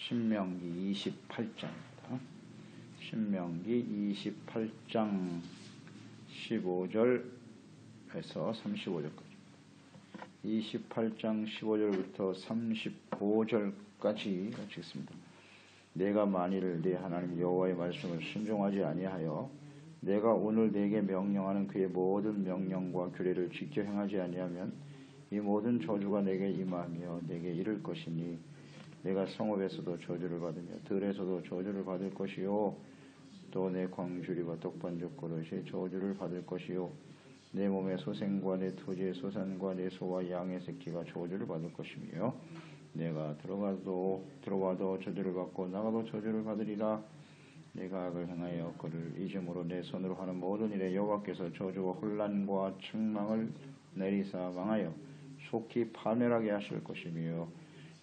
신명기 28장입니다. 신명기 28장 15절에서 35절까지 28장 15절부터 35절까지 읽겠습니다. 내가 만일 네 하나님 여호와의 말씀을 순종하지 아니하여 내가 오늘 네게 명령하는 그의 모든 명령과 규례를 지켜 행하지 아니하면 이 모든 저주가 내게 임하며 내게 이를 것이니 내가 성읍에서도 저주를 받으며 들에서도 저주를 받을 것이요 또 내 광주리와 떡반죽 그릇이 저주를 받을 것이요 내 몸의 소생과 내 토지의 소산과 내 소와 양의 새끼가 저주를 받을 것이며 내가 들어와도 저주를 받고 나가도 저주를 받으리라. 내가 악을 행하여 그를 잊음으로 내 손으로 하는 모든 일에 여호와께서 저주와 혼란과 책망을 내리사 망하여 속히 파멸하게 하실 것이며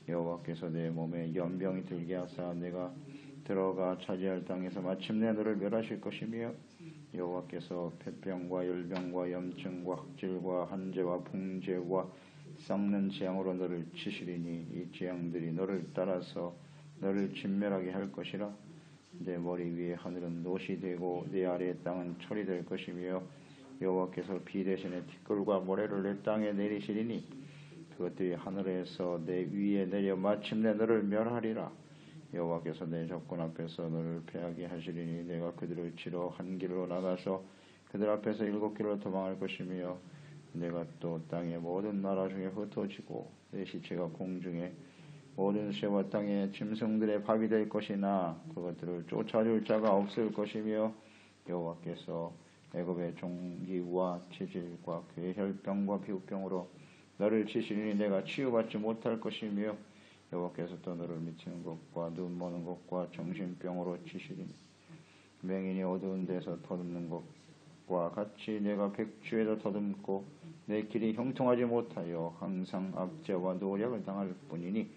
여호와께서 내 몸에 연병이 들게 하사 내가 들어가 차지할 땅에서 마침내 너를 멸하실 것이며 여호와께서 폐병과 열병과 염증과 흑질과 한재와 풍재와 썩는 재앙으로 너를 치시리니 이 재앙들이 너를 따라서 너를 진멸하게 할 것이라. 내 머리 위에 하늘은 노시 되고 내 아래의 땅은 철이 될 것이며 여호와께서 비 대신에 티끌과 모래를 내 땅에 내리시리니 그것들이 하늘에서 내 위에 내려 마침내 너를 멸하리라. 여호와께서 내 적군 앞에서 너를 패하게 하시리니 내가 그들을 치러 한 길로 나가서 그들 앞에서 7길로 도망할 것이며 내가 또 땅의 모든 나라 중에 흩어지고 내 시체가 공중에 모든 새와 땅의 짐승들의 밥이 될 것이나 그것들을 쫓아줄 자가 없을 것이며 여호와께서 애굽의 종기와 치질과 그의 혈병과 비후병으로 너를 치시리니 내가 치유받지 못할 것이며 여호와께서 또 너를 미치는 것과 눈 머는 것과 정신병으로 치시리니 맹인이 어두운 데서 더듬는 것과 같이 내가 백주에도 더듬고 내 길이 형통하지 못하여 항상 압제와 노력을 당할 뿐이니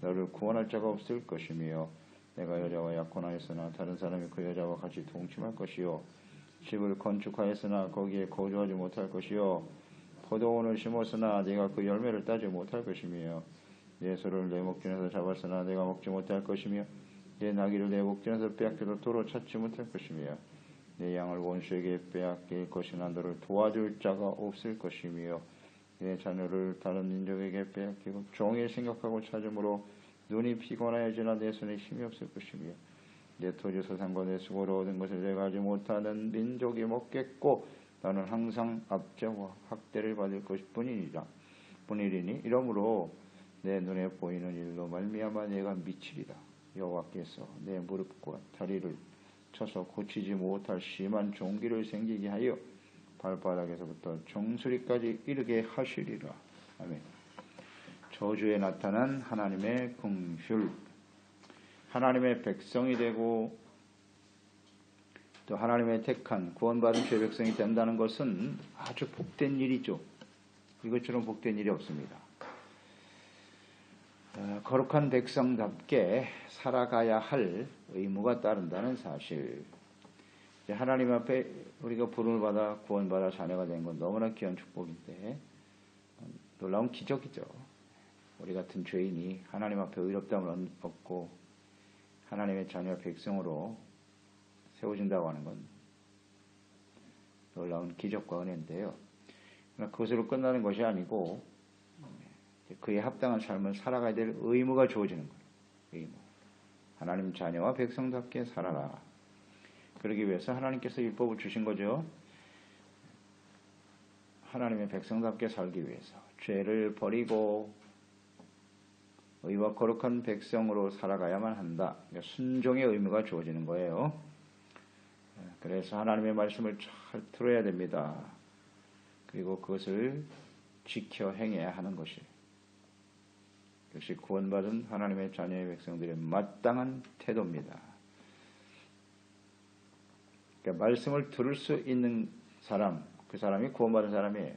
너를 구원할 자가 없을 것이며 내가 여자와 약혼하였으나 다른 사람이 그 여자와 같이 동침할 것이요 집을 건축하였으나 거기에 거주하지 못할 것이요 포도원을 심었으나 내가 그 열매를 따지 못할 것이며 내 소를 내 목전에서 잡았으나 내가 먹지 못할 것이며 내 나귀를 내 목전에서 빼앗겨도 도로 찾지 못할 것이며 내 양을 원수에게 빼앗길 것이나 너를 도와줄 자가 없을 것이며 내 자녀를 다른 민족에게 빼앗기고 종일 생각하고 찾음으로 눈이 피곤하여지나 내 손에 힘이 없을 것이며 내 토지 소산과 내 수고로 얻은 것을 내가 하지 못하는 민족이 먹겠고 나는 항상 압제와 학대를 받을 뿐이니 이러므로 내 눈에 보이는 일로 말미암아 내가 미치리라. 여호와께서 내 무릎과 다리를 쳐서 고치지 못할 심한 종기를 생기게 하여 발바닥에서부터 정수리까지 이르게 하시리라. 아멘. 저주에 나타난 하나님의 긍휼. 하나님의 백성이 되고 또 하나님의 택한 구원받은 죄 백성이 된다는 것은 아주 복된 일이죠. 이것처럼 복된 일이 없습니다. 거룩한 백성답게 살아가야 할 의무가 따른다는 사실. 하나님 앞에 우리가 부름을 받아 구원받아 자녀가 된 건 너무나 귀한 축복인데 놀라운 기적이죠. 우리 같은 죄인이 하나님 앞에 의롭다함을 얻고 하나님의 자녀 백성으로 세워진다고 하는 건 놀라운 기적과 은혜인데요. 그러나 그것으로 끝나는 것이 아니고 그에 합당한 삶을 살아가야 될 의무가 주어지는 거예요. 의무. 하나님 자녀와 백성답게 살아라. 그러기 위해서 하나님께서 율법을 주신 거죠. 하나님의 백성답게 살기 위해서 죄를 버리고 의와 거룩한 백성으로 살아가야만 한다. 순종의 의무가 주어지는 거예요. 그래서 하나님의 말씀을 잘 들어야 됩니다. 그리고 그것을 지켜 행해야 하는 것이 역시 구원받은 하나님의 자녀의 백성들의 마땅한 태도입니다. 그러니까 말씀을 들을 수 있는 사람, 그 사람이 구원받은 사람이에요.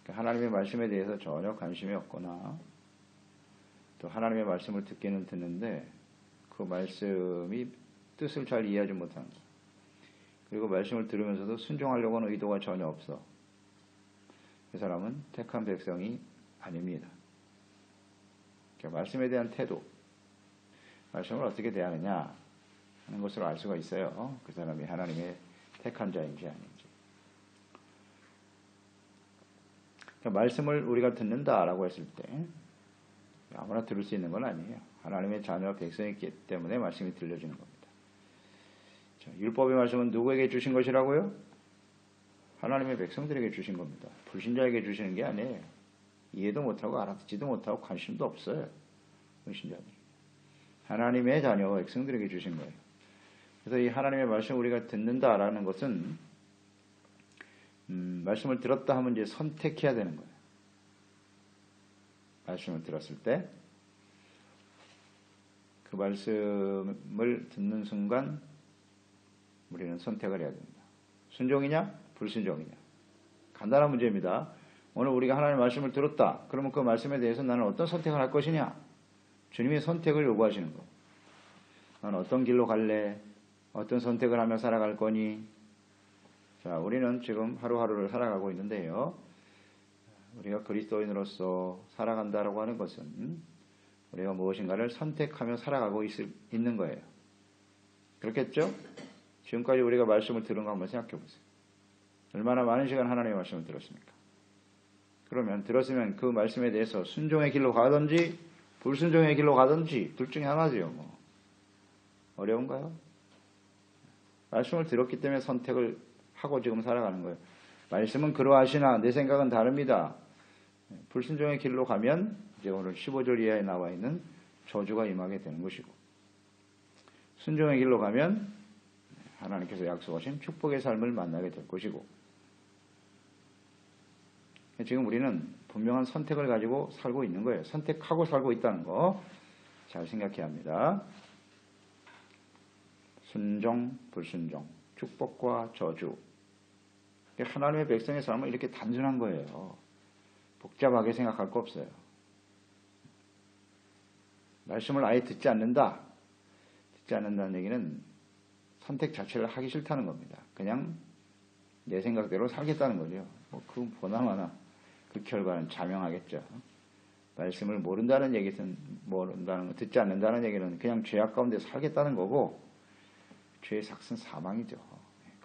그러니까 하나님의 말씀에 대해서 전혀 관심이 없거나 또 하나님의 말씀을 듣기는 듣는데 그 말씀이 뜻을 잘 이해하지 못하는 거예요. 그리고 말씀을 들으면서도 순종하려고 하는 의도가 전혀 없어. 그 사람은 택한 백성이 아닙니다. 말씀에 대한 태도, 말씀을 어떻게 대하느냐 하는 것으로 알 수가 있어요. 그 사람이 하나님의 택한 자인지 아닌지. 그러니까 말씀을 우리가 듣는다라고 했을 때 아무나 들을 수 있는 건 아니에요. 하나님의 자녀 백성이기 때문에 말씀이 들려지는 겁니다. 자, 율법의 말씀은 누구에게 주신 것이라고요? 하나님의 백성들에게 주신 겁니다. 불신자에게 주시는 게 아니에요. 이해도 못하고 알아듣지도 못하고 관심도 없어요. 불신자들. 하나님의 자녀 백성들에게 주신 거예요. 그래서 이 하나님의 말씀을 우리가 듣는다라는 것은 말씀을 들었다 하면 이제 선택해야 되는 거예요. 말씀을 들었을 때 그 말씀을 듣는 순간 우리는 선택을 해야 됩니다. 순종이냐 불순종이냐. 간단한 문제입니다. 오늘 우리가 하나님의 말씀을 들었다. 그러면 그 말씀에 대해서 나는 어떤 선택을 할 것이냐. 주님의 선택을 요구하시는 거. 나는 어떤 길로 갈래? 어떤 선택을 하며 살아갈 거니? 자, 우리는 지금 하루하루를 살아가고 있는데요. 우리가 그리스도인으로서 살아간다라고 하는 것은 우리가 무엇인가를 선택하며 살아가고 있는 거예요. 그렇겠죠? 지금까지 우리가 말씀을 들은 거 한번 생각해 보세요. 얼마나 많은 시간 하나님의 말씀을 들었습니까? 그러면 들었으면 그 말씀에 대해서 순종의 길로 가든지 불순종의 길로 가든지 둘 중에 하나죠. 뭐. 어려운가요? 말씀을 들었기 때문에 선택을 하고 지금 살아가는 거예요. 말씀은 그러하시나 내 생각은 다릅니다. 불순종의 길로 가면 이제 오늘 15절 이하에 나와 있는 저주가 임하게 되는 것이고, 순종의 길로 가면 하나님께서 약속하신 축복의 삶을 만나게 될 것이고, 지금 우리는 분명한 선택을 가지고 살고 있는 거예요. 선택하고 살고 있다는 거 잘 생각해야 합니다. 순종, 불순종, 축복과 저주. 하나님의 백성의 삶은 이렇게 단순한 거예요. 복잡하게 생각할 거 없어요. 말씀을 아예 듣지 않는다. 듣지 않는다는 얘기는 선택 자체를 하기 싫다는 겁니다. 그냥 내 생각대로 살겠다는 거죠. 그 보나마나 그 결과는 자명하겠죠. 말씀을 모른다는 얘기는 듣지 않는다는 얘기는 그냥 죄악 가운데 살겠다는 거고, 죄의 삭은 사망이죠.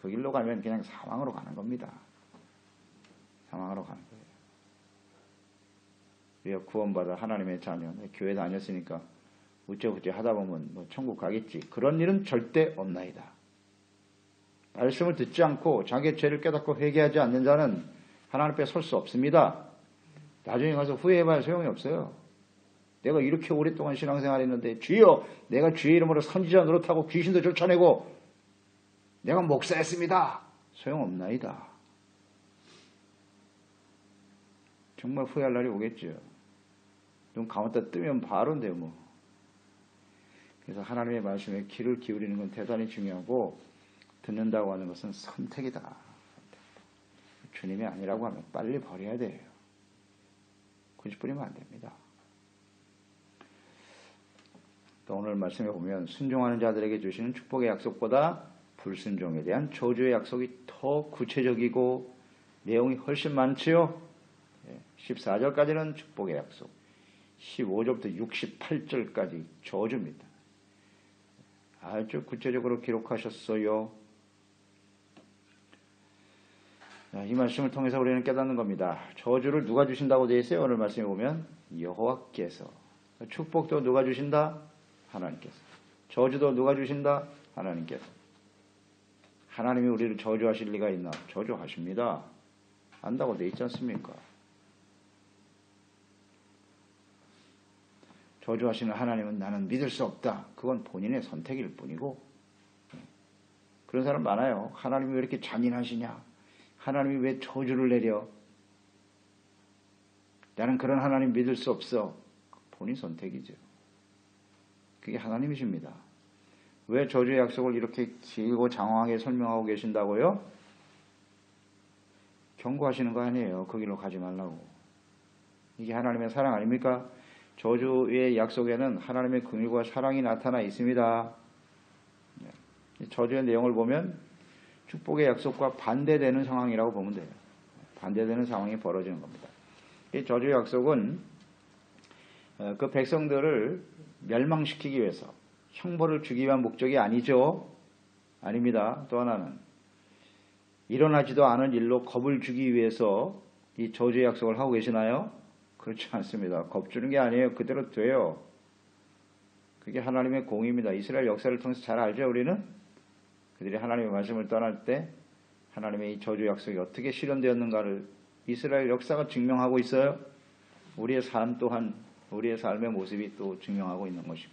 그 길로 가면 그냥 사망으로 가는 겁니다. 사망으로 가는 거예요. 우리가 구원받아 하나님의 자녀, 교회 다녔으니까 우째부째 하다 보면 뭐 천국 가겠지. 그런 일은 절대 없나이다. 말씀을 듣지 않고 자기의 죄를 깨닫고 회개하지 않는 자는 하나님 앞에 설 수 없습니다. 나중에 가서 후회해봐야 소용이 없어요. 내가 이렇게 오랫동안 신앙생활했는데 주여 내가 주의 이름으로 선지자 노릇하고 귀신도 쫓아내고 내가 목사했습니다. 소용없나이다. 정말 후회할 날이 오겠죠. 눈 감았다 뜨면 바로인데요. 뭐. 그래서 하나님의 말씀에 귀를 기울이는 건 대단히 중요하고, 듣는다고 하는 것은 선택이다. 주님이 아니라고 하면 빨리 버려야 돼요. 굳이 뿌리면 안 됩니다. 또 오늘 말씀에 보면 순종하는 자들에게 주시는 축복의 약속보다 불순종에 대한 저주의 약속이 더 구체적이고 내용이 훨씬 많지요. 14절까지는 축복의 약속, 15절부터 68절까지 저주입니다. 아주 구체적으로 기록하셨어요. 이 말씀을 통해서 우리는 깨닫는 겁니다. 저주를 누가 주신다고 되어 있어요? 오늘 말씀에 보면 여호와께서. 축복도 누가 주신다? 하나님께서. 저주도 누가 주신다? 하나님께서. 하나님이 우리를 저주하실 리가 있나? 저주하십니다. 안다고 되어 있지 않습니까? 저주하시는 하나님은 나는 믿을 수 없다. 그건 본인의 선택일 뿐이고, 그런 사람 많아요. 하나님이 왜 이렇게 잔인하시냐? 하나님이 왜 저주를 내려? 나는 그런 하나님 믿을 수 없어. 본인 선택이죠. 그게 하나님이십니다. 왜 저주의 약속을 이렇게 길고 장황하게 설명하고 계신다고요? 경고하시는 거 아니에요. 그 길로 가지 말라고. 이게 하나님의 사랑 아닙니까? 저주의 약속에는 하나님의 긍휼과 사랑이 나타나 있습니다. 저주의 내용을 보면 축복의 약속과 반대되는 상황이라고 보면 돼요. 반대되는 상황이 벌어지는 겁니다. 이 저주의 약속은 그 백성들을 멸망시키기 위해서, 형벌을 주기 위한 목적이 아니죠. 아닙니다. 또 하나는 일어나지도 않은 일로 겁을 주기 위해서 이 저주의 약속을 하고 계시나요? 그렇지 않습니다. 겁주는 게 아니에요. 그대로 돼요. 그게 하나님의 공의입니다. 이스라엘 역사를 통해서 잘 알죠, 우리는? 그들이 하나님의 말씀을 떠날 때 하나님의 이 저주 약속이 어떻게 실현되었는가를 이스라엘 역사가 증명하고 있어요. 우리의 삶 또한 우리의 삶의 모습이 또 증명하고 있는 것이고.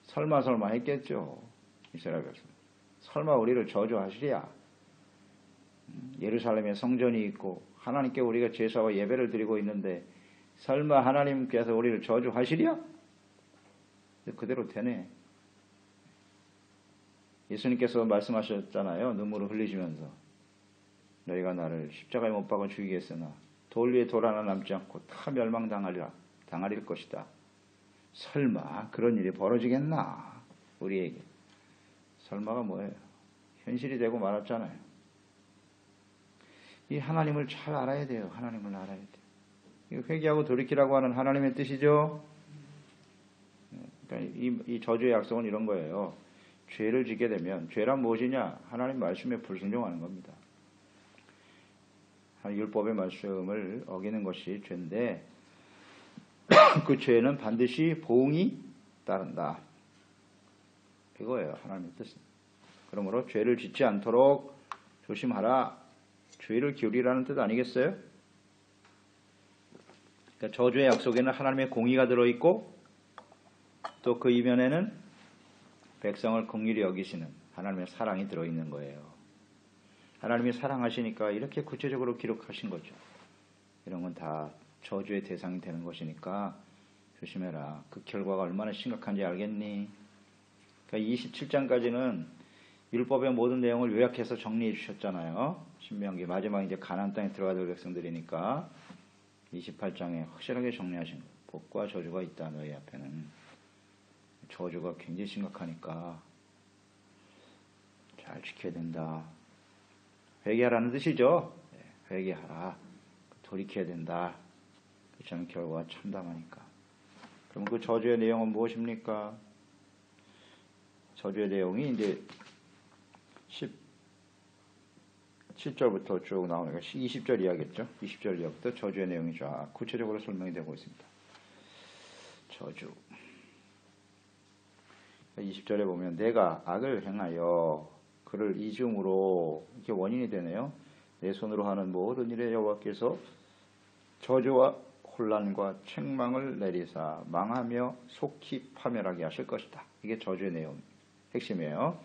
설마 했겠죠. 이스라엘 백성. 설마 우리를 저주하시랴. 예루살렘에 성전이 있고 하나님께 우리가 제사와 예배를 드리고 있는데 설마 하나님께서 우리를 저주하시랴? 그대로 되네. 예수님께서 말씀하셨잖아요. 눈물을 흘리시면서 너희가 나를 십자가에 못 박아 죽이겠으나 돌 위에 돌 하나 남지 않고 다 당하릴 것이다. 설마 그런 일이 벌어지겠나? 우리에게. 설마가 뭐예요? 현실이 되고 말았잖아요. 이 하나님을 잘 알아야 돼요. 하나님을 알아야 돼요. 회개하고 돌이키라고 하는 하나님의 뜻이죠. 그러니까 이 저주의 약속은 이런 거예요. 죄를 지게 되면 죄란 무엇이냐? 하나님 말씀에 불순종하는 겁니다. 율법의 말씀을 어기는 것이 죄인데 그 죄는 반드시 보응이 따른다. 이거예요. 하나님의 뜻은. 그러므로 죄를 짓지 않도록 조심하라. 주의를 기울이라는 뜻 아니겠어요? 그러니까 저주의 약속에는 하나님의 공의가 들어있고 또 그 이면에는 백성을 긍휼히 여기시는 하나님의 사랑이 들어있는 거예요. 하나님이 사랑하시니까 이렇게 구체적으로 기록하신 거죠. 이런 건 다 저주의 대상이 되는 것이니까 조심해라. 그 결과가 얼마나 심각한지 알겠니? 그러니까 27장까지는 율법의 모든 내용을 요약해서 정리해 주셨잖아요. 신명기 마지막 이제 가나안 땅에 들어가야 될 백성들이니까 28장에 확실하게 정리하신 거예요. 복과 저주가 있다. 너희 앞에는. 저주가 굉장히 심각하니까 잘 지켜야 된다. 회개하라는 뜻이죠. 회개하라. 돌이켜야 된다. 그렇지 않은 결과가 참담하니까. 그럼 그 저주의 내용은 무엇입니까? 저주의 내용이 이제 17절부터 쭉 나오니까 20절 이야기겠죠. 20절 이하부터 저주의 내용이 쫙 구체적으로 설명이 되고 있습니다. 저주. 20절에 보면 내가 악을 행하여 그를 이중으로 이렇게 원인이 되네요. 내 손으로 하는 모든 일에 여호와께서 저주와 혼란과 책망을 내리사 망하며 속히 파멸하게 하실 것이다. 이게 저주의 내용 핵심이에요.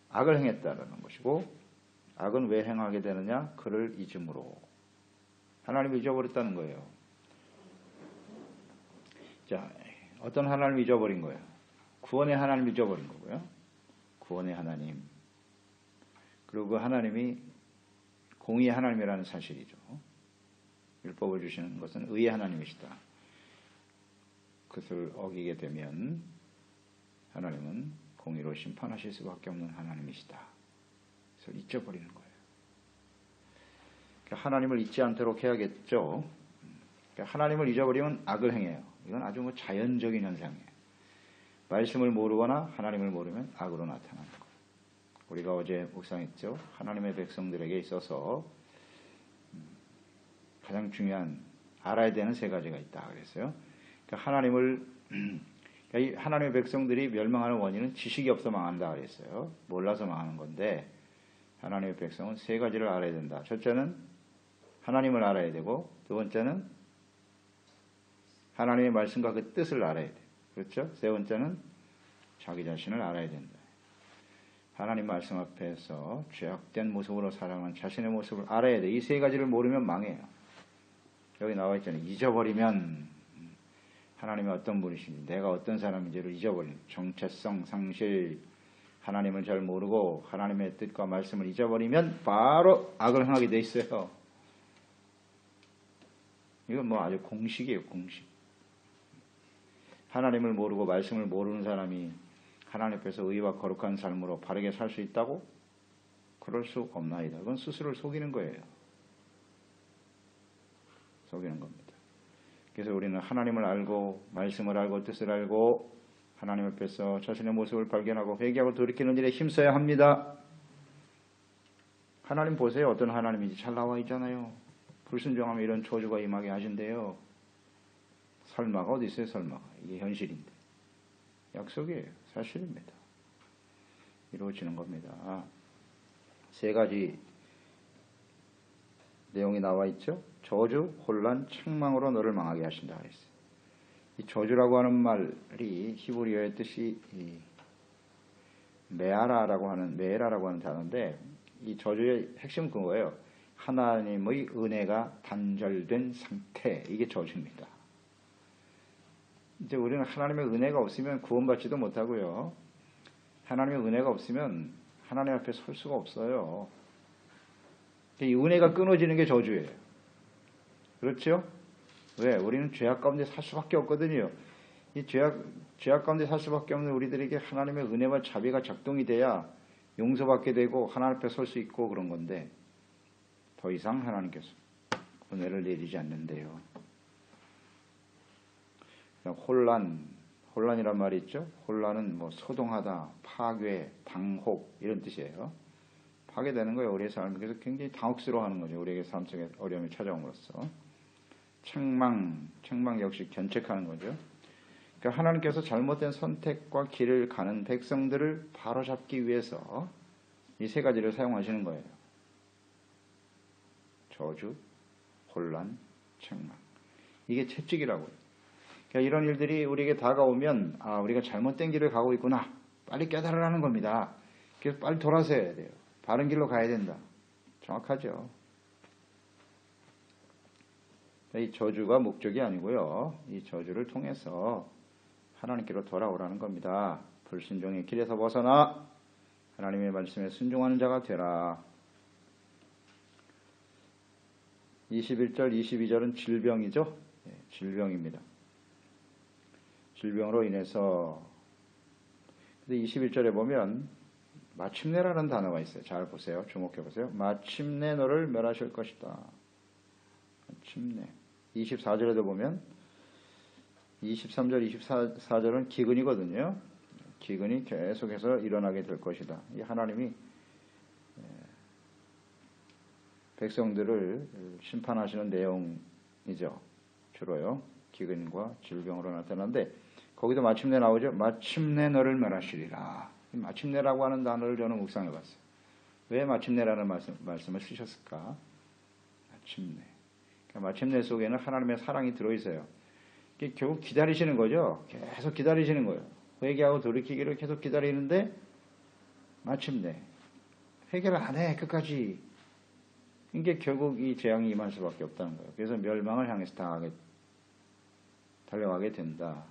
악을 행했다라는 것이고 악은 왜 행하게 되느냐? 그를 잊음으로. 하나님을 잊어버렸다는 거예요. 자, 어떤 하나님을 잊어버린 거예요? 구원의 하나님을 잊어버린 거고요. 구원의 하나님. 그리고 그 하나님이 공의의 하나님이라는 사실이죠. 율법을 주시는 것은 의의 하나님이시다. 그것을 어기게 되면 하나님은 공의로 심판하실 수밖에 없는 하나님이시다. 그래서 잊어버리는 거예요. 그러니까 하나님을 잊지 않도록 해야겠죠. 그러니까 하나님을 잊어버리면 악을 행해요. 이건 아주 자연적인 현상이에요. 말씀을 모르거나 하나님을 모르면 악으로 나타나는 거예요. 우리가 어제 묵상했죠. 하나님의 백성들에게 있어서 가장 중요한 알아야 되는 세 가지가 있다 그랬어요. 그러니까 그러니까 하나님의 백성들이 멸망하는 원인은 지식이 없어 망한다 그랬어요. 몰라서 망하는 건데 하나님의 백성은 세 가지를 알아야 된다. 첫째는 하나님을 알아야 되고 두 번째는 하나님의 말씀과 그 뜻을 알아야 돼요. 그렇죠? 세 번째는 자기 자신을 알아야 된다. 하나님 말씀 앞에서 죄악된 모습으로 살아가는 자신의 모습을 알아야 돼. 이 세 가지를 모르면 망해요. 여기 나와 있잖아요. 잊어버리면 하나님이 어떤 분이신지 내가 어떤 사람인지를 잊어버리는 정체성 상실, 하나님을 잘 모르고 하나님의 뜻과 말씀을 잊어버리면 바로 악을 행하게 돼 있어요. 이건 아주 공식이에요. 공식. 하나님을 모르고 말씀을 모르는 사람이 하나님 앞에서 의와 거룩한 삶으로 바르게 살 수 있다고? 그럴 수 없나이다. 그건 스스로를 속이는 거예요. 속이는 겁니다. 그래서 우리는 하나님을 알고 말씀을 알고 뜻을 알고 하나님 앞에서 자신의 모습을 발견하고 회개하고 돌이키는 일에 힘써야 합니다. 하나님 보세요. 어떤 하나님인지 잘 나와 있잖아요. 불순종하면 이런 저주가 임하게 하신대요. 설마가 어디 있어요? 설마가. 이게 현실인데. 약속이에요. 사실입니다. 이루어지는 겁니다. 세 가지 내용이 나와 있죠. 저주, 혼란, 책망으로 너를 망하게 하신다 그랬어요. 이 저주라고 하는 말이 히브리어의 뜻이 메라라고 하는 단어인데, 이 저주의 핵심은 그거예요. 하나님의 은혜가 단절된 상태, 이게 저주입니다. 이제 우리는 하나님의 은혜가 없으면 구원받지도 못하고요. 하나님의 은혜가 없으면 하나님 앞에 설 수가 없어요. 이 은혜가 끊어지는 게 저주예요. 그렇죠? 왜? 우리는 죄악 가운데 살 수밖에 없거든요. 이 죄악 가운데 살 수밖에 없는 우리들에게 하나님의 은혜와 자비가 작동이 돼야 용서받게 되고 하나님 앞에 설 수 있고 그런 건데, 더 이상 하나님께서 은혜를 내리지 않는데요. 혼란이란 말이 있죠. 혼란은 소동하다, 파괴, 당혹 이런 뜻이에요. 파괴되는 거예요. 우리의 삶을. 그래서 굉장히 당혹스러워하는 거죠. 우리에게 삶 속에 어려움이 찾아옴으로써. 책망 역시 견책하는 거죠. 그러니까 하나님께서 잘못된 선택과 길을 가는 백성들을 바로잡기 위해서 이 세 가지를 사용하시는 거예요. 저주, 혼란, 책망. 이게 채찍이라고요. 그러니까 이런 일들이 우리에게 다가오면 우리가 잘못된 길을 가고 있구나. 빨리 깨달으라는 겁니다. 그래서 빨리 돌아서야 돼요. 바른 길로 가야 된다. 정확하죠. 이 저주가 목적이 아니고요. 이 저주를 통해서 하나님께로 돌아오라는 겁니다. 불순종의 길에서 벗어나 하나님의 말씀에 순종하는 자가 되라. 21절, 22절은 질병이죠. 질병입니다. 질병으로 인해서. 근데 21절에 보면 마침내라는 단어가 있어요. 잘 보세요. 주목해 보세요. 마침내 너를 멸하실 것이다. 마침내. 24절에도 보면 23절, 24절은 기근이거든요. 기근이 계속해서 일어나게 될 것이다. 이 하나님이 백성들을 심판하시는 내용이죠. 주로요. 기근과 질병으로 나타나는데 거기도 마침내 나오죠. 마침내 너를 멸하시리라. 마침내라고 하는 단어를 저는 묵상해 봤어요. 왜 마침내라는 말씀을 쓰셨을까? 마침내. 그러니까 마침내 속에는 하나님의 사랑이 들어있어요. 결국 기다리시는 거죠. 계속 기다리시는 거예요. 회개하고 돌이키기를 계속 기다리는데 마침내 회개를 안 해. 끝까지. 이게 결국 이 재앙이 임할 수밖에 없다는 거예요. 그래서 멸망을 향해서 달려가게 된다.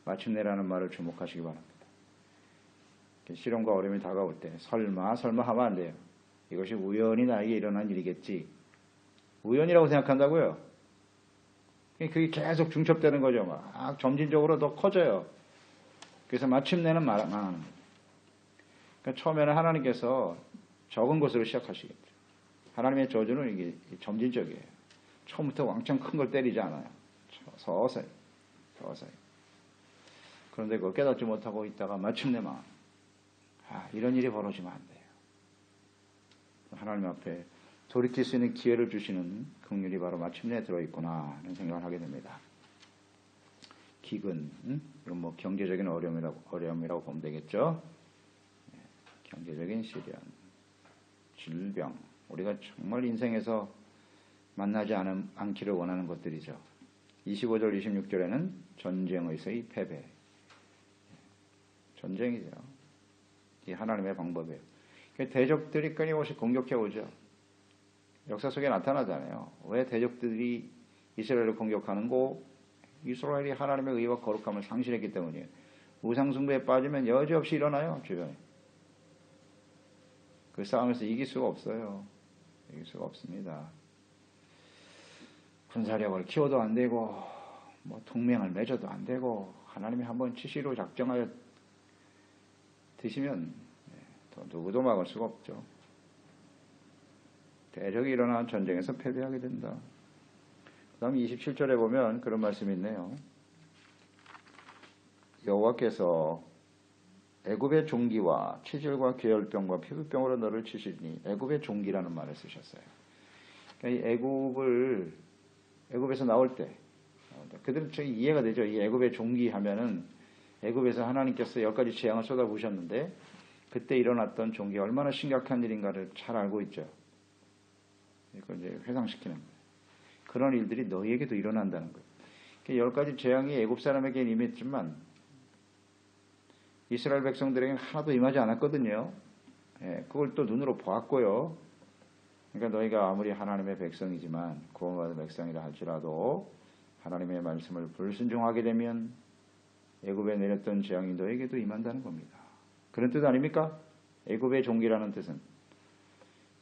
마침내라는 말을 주목하시기 바랍니다. 시련과 어려움이 다가올 때 설마 하면 안 돼요. 이것이 우연히 나에게 일어난 일이겠지. 우연이라고 생각한다고요. 그게 계속 중첩되는 거죠. 막 점진적으로 더 커져요. 그래서 마침내는 망하는 거예요. 그러니까 처음에는 하나님께서 적은 것으로 시작하시겠죠. 하나님의 저주는 이게 점진적이에요. 처음부터 왕창 큰 걸 때리지 않아요. 서서히. 그런데 그걸 깨닫지 못하고 있다가 마침내 망하는 거예요. 이런 일이 벌어지면 안 돼요. 하나님 앞에 돌이킬 수 있는 기회를 주시는 긍휼이 바로 마침내 들어있구나 하는 생각을 하게 됩니다. 기근, 이건 경제적인 어려움이라고 보면 되겠죠. 경제적인 시련, 질병, 우리가 정말 인생에서 만나지 않기를 원하는 것들이죠. 25절, 26절에는 전쟁에서의 패배. 전쟁이죠. 이 하나님의 방법이에요. 대적들이 끊임없이 공격해 오죠. 역사 속에 나타나잖아요. 왜 대적들이 이스라엘을 공격하는고? 이스라엘이 하나님의 의와 거룩함을 상실했기 때문이에요. 우상숭배에 빠지면 여지없이 일어나요. 주변에. 그 싸움에서 이길 수가 없어요. 이길 수가 없습니다. 군사력을 키워도 안 되고 동맹을 맺어도 안 되고 하나님이 한번 치시로 작정하여 드시면 더 누구도 막을 수가 없죠. 대적이 일어난 전쟁에서 패배하게 된다. 그 다음 27절에 보면 그런 말씀이 있네요. 여호와께서 애굽의 종기와 치질과 계열병과 피부병으로 너를 치시니 애굽의 종기라는 말을 쓰셨어요. 그러니까 이 애굽에서 나올 때 그들은 이해가 되죠. 이 애굽의 종기 하면은 애굽에서 하나님께서 10가지 재앙을 쏟아부으셨는데 그때 일어났던 종기가 얼마나 심각한 일인가를 잘 알고 있죠. 이걸 이제 회상시키는 거예요. 그런 일들이 너희에게도 일어난다는 거예요. 10가지 재앙이 애굽 사람에게는 임했지만 이스라엘 백성들에게는 하나도 임하지 않았거든요. 그걸 또 눈으로 보았고요. 그러니까 너희가 아무리 하나님의 백성이지만 구원받은 백성이라 할지라도 하나님의 말씀을 불순종하게 되면 애굽에 내렸던 재앙이 너에게도 임한다는 겁니다. 그런 뜻 아닙니까? 애굽의 종기라는 뜻은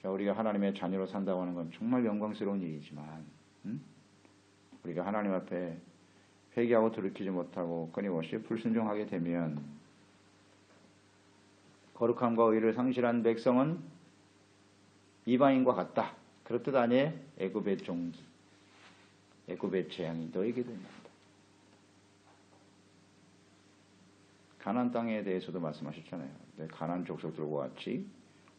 우리가 하나님의 자녀로 산다고 하는 건 정말 영광스러운 일이지만 우리가 하나님 앞에 회개하고 돌이키지 못하고 끊임없이 불순종하게 되면 거룩함과 의를 상실한 백성은 이방인과 같다. 그런 뜻 아니에요? 애굽의 종기, 애굽의 재앙이 너에게도 임한다. 가나안 땅에 대해서도 말씀하셨잖아요. 가나안 족속들과 같이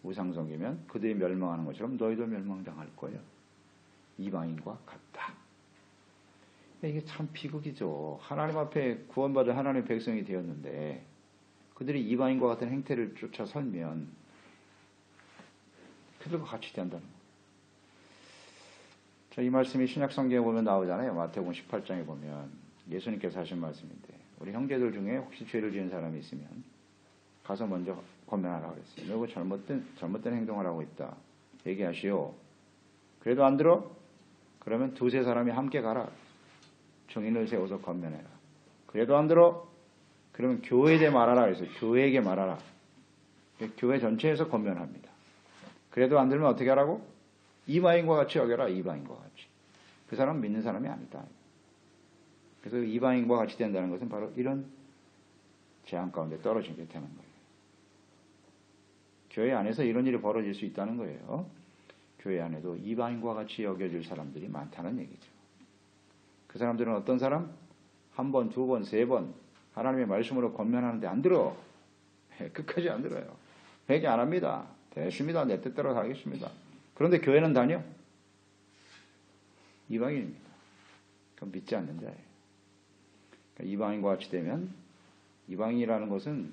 우상성이면 그들이 멸망하는 것처럼 너희도 멸망당할 거예요. 이방인과 같다. 이게 참 비극이죠. 하나님 앞에 구원받은 하나님의 백성이 되었는데 그들이 이방인과 같은 행태를 쫓아 살면 그들과 같이 된다는 거예요. 이 말씀이 신약성경에 보면 나오잖아요. 마태복음 18장에 보면 예수님께서 하신 말씀인데 우리 형제들 중에 혹시 죄를 지은 사람이 있으면 가서 먼저 권면하라고 그랬어요. 너가 잘못된 행동을 하고 있다. 얘기하시오. 그래도 안 들어? 그러면 두세 사람이 함께 가라. 증인을 세워서 권면해라. 그래도 안 들어? 그러면 교회에 말하라 그랬어요. 교회에게 말하라. 교회 전체에서 권면합니다. 그래도 안 들면 어떻게 하라고? 이방인과 같이 여겨라. 이방인과 같이. 그 사람은 믿는 사람이 아니다. 그래서 이방인과 같이 된다는 것은 바로 이런 재앙 가운데 떨어지게 되는 거예요. 교회 안에서 이런 일이 벌어질 수 있다는 거예요. 교회 안에도 이방인과 같이 여겨질 사람들이 많다는 얘기죠. 그 사람들은 어떤 사람? 한 번, 두 번, 세 번 하나님의 말씀으로 권면하는데 안 들어. 끝까지 안 들어요. 회개 안 합니다. 됐습니다. 내 뜻대로 살겠습니다. 그런데 교회는 다녀? 이방인입니다. 그럼 믿지 않는 자예요. 그러니까 이방인과 같이 되면 이방인이라는 것은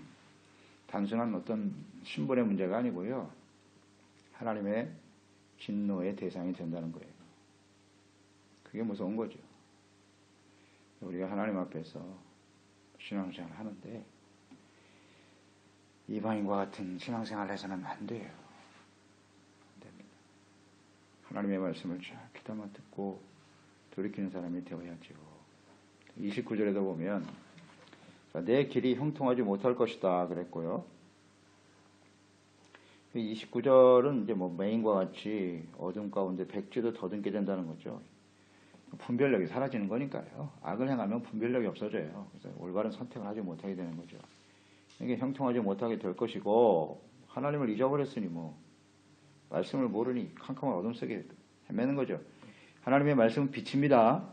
단순한 어떤 신분의 문제가 아니고요. 하나님의 진노의 대상이 된다는 거예요. 그게 무서운 거죠. 우리가 하나님 앞에서 신앙생활을 하는데 이방인과 같은 신앙생활을 해서는 안 돼요. 안 됩니다. 하나님의 말씀을 잘 귀담아 듣고 돌이키는 사람이 되어야죠. 29절에도 보면 내 길이 형통하지 못할 것이다 그랬고요. 29절은 이제 맹인과 같이 어둠 가운데 백지도 더듬게 된다는 거죠. 분별력이 사라지는 거니까요. 악을 행하면 분별력이 없어져요. 그래서 올바른 선택을 하지 못하게 되는 거죠. 이게 형통하지 못하게 될 것이고 하나님을 잊어버렸으니 말씀을 모르니 캄캄한 어둠 속에 헤매는 거죠. 하나님의 말씀은 빛입니다.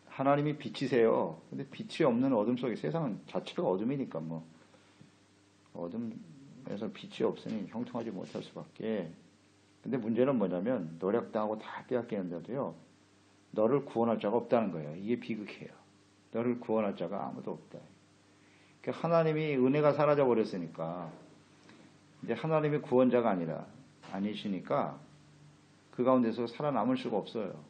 하나님이 빛이세요. 근데 빛이 없는 어둠 속에 세상은 자체가 어둠이니까 어둠에서 빛이 없으니 형통하지 못할 수밖에. 근데 문제는 뭐냐면 노력당하고 다 빼앗기는데도요. 너를 구원할 자가 없다는 거예요. 이게 비극이에요. 너를 구원할 자가 아무도 없다. 그러니까 하나님이 은혜가 사라져 버렸으니까 이제 하나님이 구원자가 아니시니까 그 가운데서 살아남을 수가 없어요.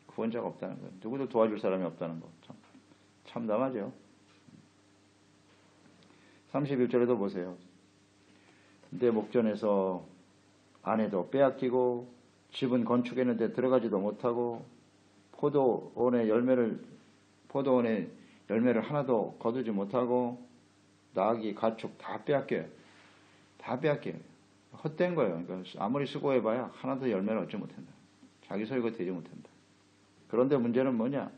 구원자가 없다는 거예요. 누구도 도와줄 사람이 없다는 거. 참담하죠. 31절에도 보세요. 내 목전에서 아내도 빼앗기고 집은 건축했는데 들어가지도 못하고 포도원의 열매를 하나도 거두지 못하고 나귀, 가축 다 빼앗겨요. 다 빼앗겨요. 헛된 거예요. 그러니까 아무리 수고해봐야 하나도 열매를 얻지 못한다. 자기 소유가 되지 못한다. 그런데 문제는 뭐냐?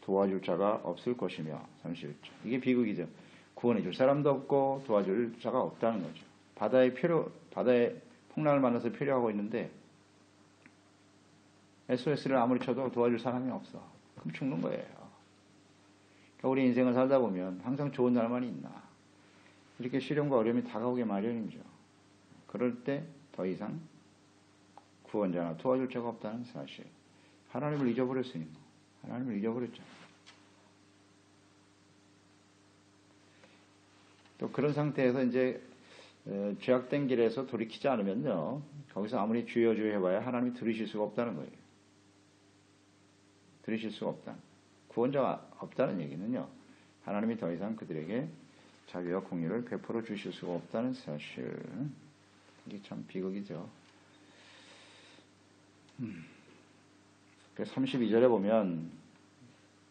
도와줄 자가 없을 것이며 31절. 이게 비극이죠. 구원해 줄 사람도 없고 도와줄 자가 없다는 거죠. 바다에 풍랑을 만나서 필요하고 있는데 SOS를 아무리 쳐도 도와줄 사람이 없어. 그럼 죽는 거예요. 그러니까 우리 인생을 살다 보면 항상 좋은 날만 있나. 이렇게 시련과 어려움이 다가오게 마련이죠. 그럴 때 더 이상 구원자나 도와줄 자가 없다는 사실. 하나님을 잊어버렸으니 하나님을 잊어버렸죠. 또 그런 상태에서 이제 죄악된 길에서 돌이키지 않으면요. 거기서 아무리 주여 주여 해봐야 하나님이 들으실 수가 없다는 거예요. 들으실 수가 없다. 구원자가 없다는 얘기는요. 하나님이 더 이상 그들에게 자비와 공의를 베풀어 주실 수가 없다는 사실. 이게 참 비극이죠. 그래서 32절에 보면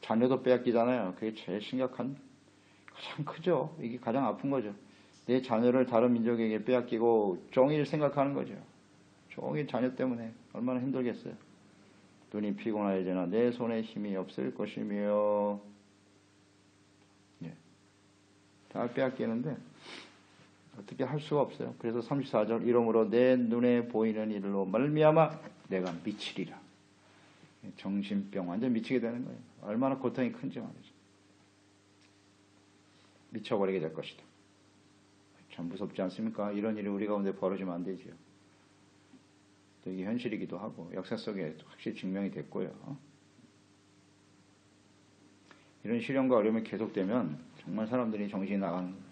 자녀도 빼앗기잖아요. 그게 제일 심각한, 가장 크죠. 이게 가장 아픈 거죠. 내 자녀를 다른 민족에게 빼앗기고 종일 생각하는 거죠. 종일 자녀 때문에 얼마나 힘들겠어요. 눈이 피곤하여지나 내 손에 힘이 없을 것이며, 예. 다 빼앗기는데 어떻게 할 수가 없어요. 그래서 34절 이러므로 내 눈에 보이는 일로 말미암아 내가 미치리라. 정신병 완전 미치게 되는 거예요. 얼마나 고통이 큰지 말이죠. 미쳐버리게 될 것이다. 참 무섭지 않습니까? 이런 일이 우리 가운데 벌어지면 안 되지요. 또 이게 현실이기도 하고 역사 속에 확실히 증명이 됐고요. 이런 시련과 어려움이 계속되면 정말 사람들이 정신이 나가는 거예요.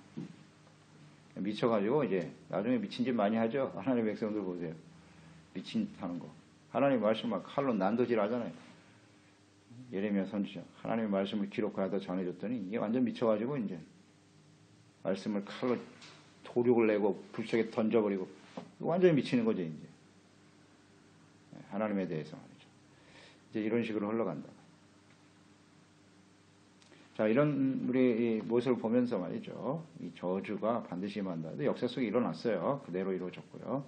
미쳐가지고 이제 나중에 미친 짓 많이 하죠. 하나님의 백성들 보세요. 미친 하는 거. 하나님 말씀 막 칼로 난도질 하잖아요. 예레미야 선지자. 하나님의 말씀을 기록하다 전해줬더니 이게 완전 미쳐가지고 이제 말씀을 칼로 도륙을 내고 불속에 던져버리고 완전히 미치는 거죠 이제. 하나님에 대해서 말이죠. 이제 이런 식으로 흘러간다. 자, 이런 우리 모습을 보면서 말이죠. 이 저주가 반드시 임한다. 역사 속에 일어났어요. 그대로 이루어졌고요.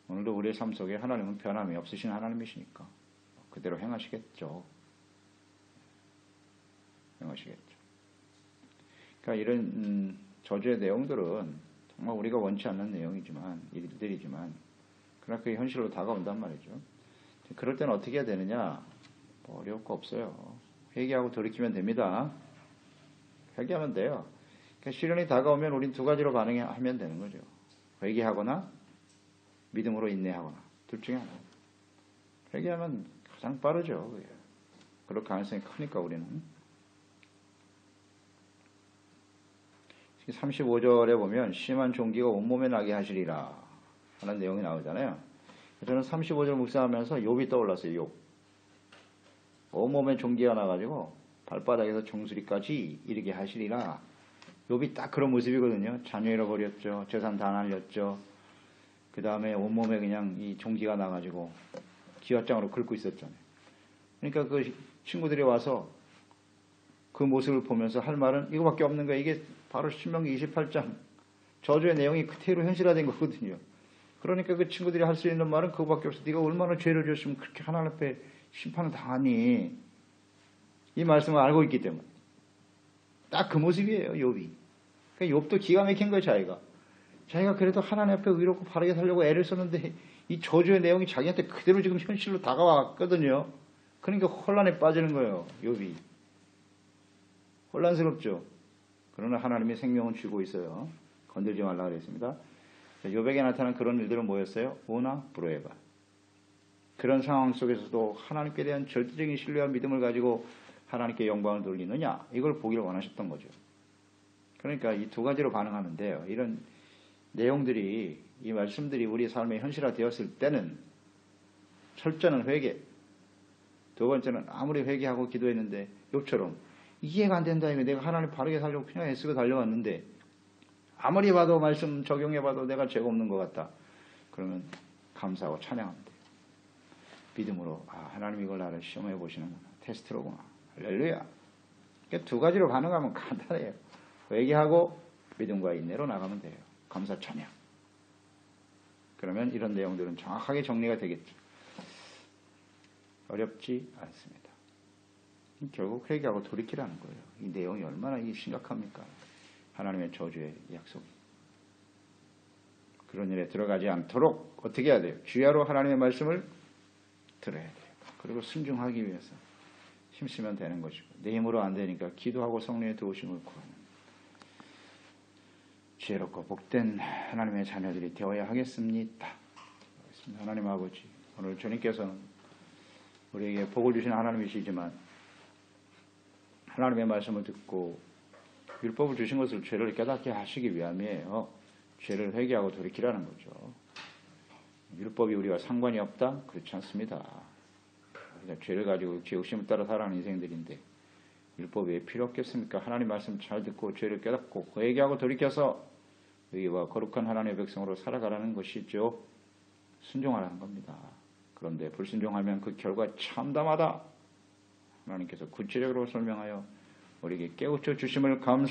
오늘도 우리의 삶 속에 하나님은 변함이 없으신 하나님이시니까 그대로 행하시겠죠. 행하시겠죠. 그러니까 이런 저주의 내용들은 정말 우리가 원치 않는 내용이지만 일들이지만 그러나 그게 현실로 다가온단 말이죠. 그럴 때는 어떻게 해야 되느냐? 뭐 어려울 거 없어요. 회개하고 돌이키면 됩니다. 회개하면 돼요. 그러니까 시련이 다가오면 우린 두 가지로 반응하면 되는 거죠. 회개하거나 믿음으로 인내하거나 둘 중에 하나. 회개하면 가장 빠르죠. 그럴 가능성이 크니까 우리는. 35절에 보면 심한 종기가 온몸에 나게 하시리라 하는 내용이 나오잖아요. 저는 35절 묵상하면서 욥이 떠올랐어요. 욥. 온몸에 종기가 나가지고 발바닥에서 정수리까지 이르게 하시리라. 욥이 딱 그런 모습이거든요. 자녀 잃어버렸죠. 재산 다 날렸죠. 그 다음에 온몸에 그냥 이 종기가 나가지고 기왓장으로 긁고 있었잖아요. 그러니까 그 친구들이 와서 그 모습을 보면서 할 말은 이거밖에 없는 거예요. 이게 바로 신명기 28장 저주의 내용이 그대로 현실화된 거거든요. 그러니까 그 친구들이 할 수 있는 말은 그거밖에 없어. 네가 얼마나 죄를 지었으면 그렇게 하나님 앞에 심판을 당하니. 이 말씀을 알고 있기 때문에. 딱 그 모습이에요, 욥이. 그러니까 욥도 기가 막힌 거예요, 자기가 그래도 하나님 앞에 의롭고 바르게 살려고 애를 썼는데 이 저주의 내용이 자기한테 그대로 지금 현실로 다가왔거든요. 그러니까 혼란에 빠지는 거예요, 욥이. 혼란스럽죠. 그러나 하나님이 생명은 쥐고 있어요. 건들지 말라 그랬습니다. 욥에게 나타난 그런 일들은 뭐였어요? 오나 브로에바. 그런 상황 속에서도 하나님께 대한 절대적인 신뢰와 믿음을 가지고 하나님께 영광을 돌리느냐, 이걸 보기를 원하셨던 거죠. 그러니까 이 두 가지로 반응하는데요. 이런 내용들이, 이 말씀들이 우리 삶에 현실화되었을 때는 첫째는 회개, 두 번째는 아무리 회개하고 기도했는데 욥처럼 이해가 안 된다. 내가 하나님 바르게 살려고 그냥 애쓰고 달려왔는데 아무리 봐도 말씀 적용해봐도 내가 죄가 없는 것 같다. 그러면 감사하고 찬양하면 돼요. 믿음으로 하나님 이걸 나를 시험해 보시는구나. 테스트로구나. 할렐루야. 그러니까 두 가지로 반응하면 간단해요. 회개하고 믿음과 인내로 나가면 돼요. 감사 찬양. 그러면 이런 내용들은 정확하게 정리가 되겠죠. 어렵지 않습니다. 결국 회개하고 돌이키라는 거예요. 이 내용이 얼마나 심각합니까? 하나님의 저주의 약속. 그런 일에 들어가지 않도록 어떻게 해야 돼요? 주야로 하나님의 말씀을 들어야 돼요. 그리고 순종하기 위해서 힘쓰면 되는 것이고, 내 힘으로 안 되니까 기도하고 성령의 도우심을 구하는 지혜롭고 복된 하나님의 자녀들이 되어야 하겠습니다. 하나님 아버지, 오늘 주님께서는 우리에게 복을 주신 하나님이시지만 하나님의 말씀을 듣고 율법을 주신 것을 죄를 깨닫게 하시기 위함이에요. 죄를 회개하고 돌이키라는 거죠. 율법이 우리와 상관이 없다? 그렇지 않습니다. 그러니까 죄를 가지고 죄욕심을 따라 살아가는 인생들인데 율법이 왜 필요 없겠습니까? 하나님 말씀 잘 듣고 죄를 깨닫고 회개하고 돌이켜서 의와 거룩한 하나님의 백성으로 살아가라는 것이죠. 순종하라는 겁니다. 그런데 불순종하면 그 결과 참담하다. 하나님께서 구체적으로 설명하여 우리에게 깨우쳐 주심을 감사